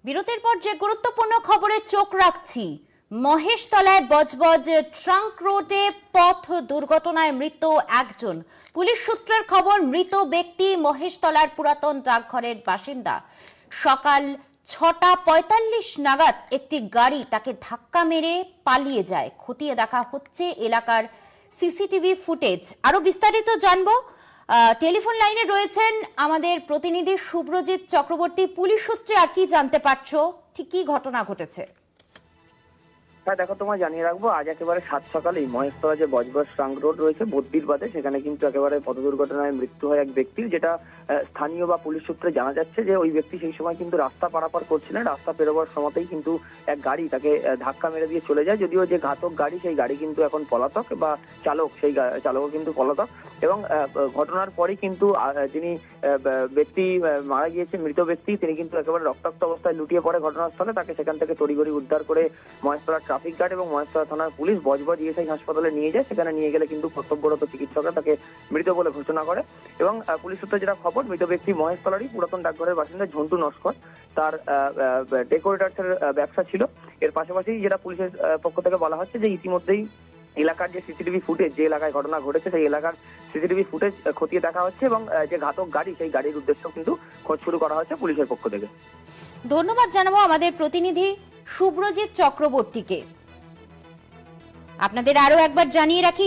বিরতির পর যে গুরুত্বপূর্ণ খবরে চোখ রাখছি, মহেশতলায় বজবজ ট্রাঙ্ক রোডে পথ দুর্ঘটনায় মৃত একজন। পুলিশ সূত্রের খবর, মৃত ব্যক্তি মহেশতলার পুরাতন ডাকঘরের বাসিন্দা। সকাল 6:45 নাগাদ একটি গাড়ি তাকে ধাক্কা মেরে পালিয়ে যায়। খতিয়ে দেখা হচ্ছে এলাকার সিসিটিভি ফুটেজ। আরো বিস্তারিত জানবো। টেলিফোন লাইনে রয়েছেন আমাদের প্রতিনিধি শুভ্রজিৎ চক্রবর্তী। পুলিশ সূত্রে আর কি জানতে পারছো, ঠিক কি ঘটনা ঘটেছে? হ্যাঁ দেখো, তোমায় জানিয়ে রাখবো, আজ একেবারে সাত সকালেই মহেশতলা যে বজবজ ট্রাঙ্ক রোড রয়েছে বদ্দির বাদে, সেখানে কিন্তু একেবারে পথ দুর্ঘটনায় মৃত্যু হয় এক ব্যক্তির। যেটা স্থানীয় বা পুলিশ সূত্রে জানা যাচ্ছে যে ওই ব্যক্তি সেই সময় কিন্তু রাস্তা পারাপার করছিলেন। রাস্তা পেরোবার সময়তেই কিন্তু এক গাড়ি তাকে ধাক্কা মেরে দিয়ে চলে যায়। যদিও যে ঘাতক গাড়ি, সেই গাড়ি কিন্তু এখন পলাতক, বা চালক, সেই চালকও কিন্তু পলাতক। এবং ঘটনার পরেই কিন্তু যিনি ব্যক্তি মারা গিয়েছে, মৃত ব্যক্তি, তিনি কিন্তু একেবারে রক্তাক্ত অবস্থায় লুটিয়ে পড়ে ঘটনাস্থলে। তাকে সেখান থেকে তড়িঘড়ি উদ্ধার করে মহেশতলা ট্রাফিক গার্ড এবং মহেশতলা থানার পুলিশ বজবজ ইএসআই হাসপাতালে নিয়ে যায়। সেখানে নিয়ে গেলে কিন্তু কর্তব্যরত চিকিৎসকরা তাকে মৃত বলে ঘোষণা করে। এবং পুলিশ সূত্রে যেটা খবর, মৃত ব্যক্তি মহেশতলারই পুরাতন ডাকঘরের বাসিন্দা ঝন্টু নস্কর। তার ডেকোরেটার্সের ব্যবসা ছিল। এর পাশাপাশি যেটা পুলিশের পক্ষ থেকে বলা হচ্ছে যে ইতিমধ্যেই এলাকার যে সিসিটিভি ফুটেজ, যে এলাকায় ঘটনা ঘটেছে সেই এলাকার সিসিটিভি ফুটেজ খতিয়ে দেখা হচ্ছে, এবং যে ঘাতক গাড়ি, সেই গাড়ির উদ্দেশ্য কিন্তু খোঁজ শুরু করা হচ্ছে পুলিশের পক্ষ থেকে। ধন্যবাদ জানাবো আমাদের প্রতিনিধি শুভ্রজিৎ চক্রবর্তীকে। আপনাদের আরো একবার জানিয়ে রাখি,